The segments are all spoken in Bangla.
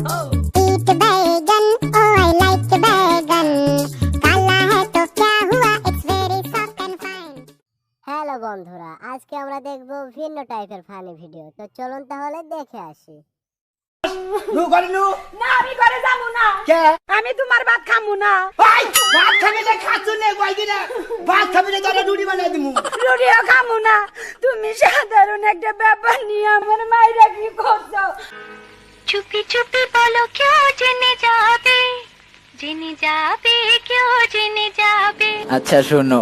Eat बैगन, oh I like बैगन, काला है तो क्या हुआ, it's very soft and fine। Hello বন্ধুরা, আজকে আমরা দেখব ভিন্ন টাইপের ফানি ভিডিও। তো চলুন তাহলে দেখে আসি। নু করে নু না আমি ঘরে যাবো না। কে আমি তোমার ভাত খামু না। ভাই ভাত খাবি না খাচ্ছু নে কই দিনা ভাত খাবি না তোরা রুটি বানাই দিমু রুটিও খামু না। তুমি সাধারণ একটা ব্যাপার নিয়ে আমার মাইরা কি করছো? চুপি চুপি বলো কেউ জেনে যাবে কেউ জেনে যাবে। আচ্ছা শোনো,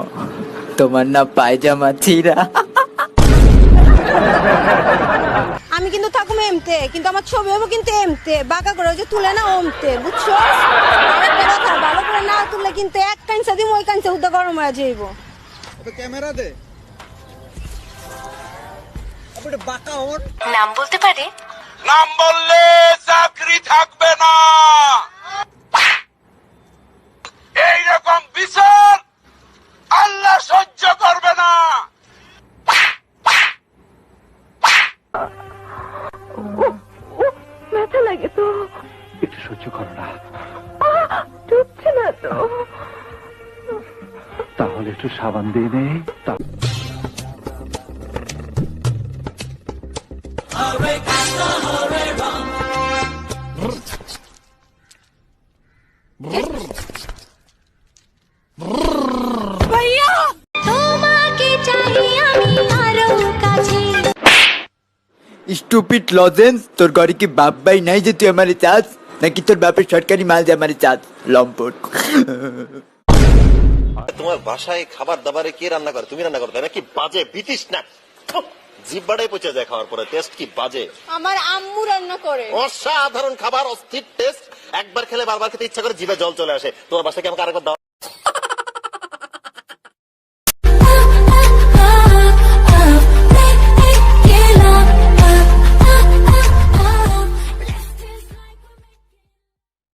তোমার না পায়জামা ছিঁড়া। আমি কিন্তু থাকুম এমতে, কিন্তু আমার ছবি হবো কিন্তু এমতে, বাঁকা করে যে তুলে না ওমতে, বুঝছো? আরেকটা কথা, ভালো করে না তুললে কিন্তু এক কাঞ্চা দিম, ওই কাঞ্চা উদ্দা গরম হয়ে যাইব। ক্যামেরা দে আপনি বাঁকা ওর নাম বলতে পারে? নাম বললে চাকরি থাকবে না। এইরকম বিচার আল্লাহ সহ্য করবে না। ব্যথা লাগে তো, একটু সহ্য করো না, ঢুকছে না তো। তাহলে একটু সাবান দিয়ে নেই। ভাইয়া তোমাকে চাই আমি আরো কাছে। স্টুপিড লজেন্স, তোর ঘরে কি বাপ ভাই নাই যে তুই আমারে চাস, নাকি তোর বাপের সরকারি মাল যে আমারে চাস? লম্পট। তোমার বাসায় খাবার দাবারে কে রান্না করে? তুমি রান্না করো, তাই না? কি বাজে বিতিস না, জিব্বাটাই পচে যায় খাওয়ার পরে, টেস্ট কি বাজে। আমার আম্মু রান্না করে অসাধারণ খাবার, অস্থির টেস্ট, একবার খেলে বারবার খেতে ইচ্ছা করে, জিভে জল চলে আসে। তোমার বাসায় কি আমাকে আরেকবার দাও?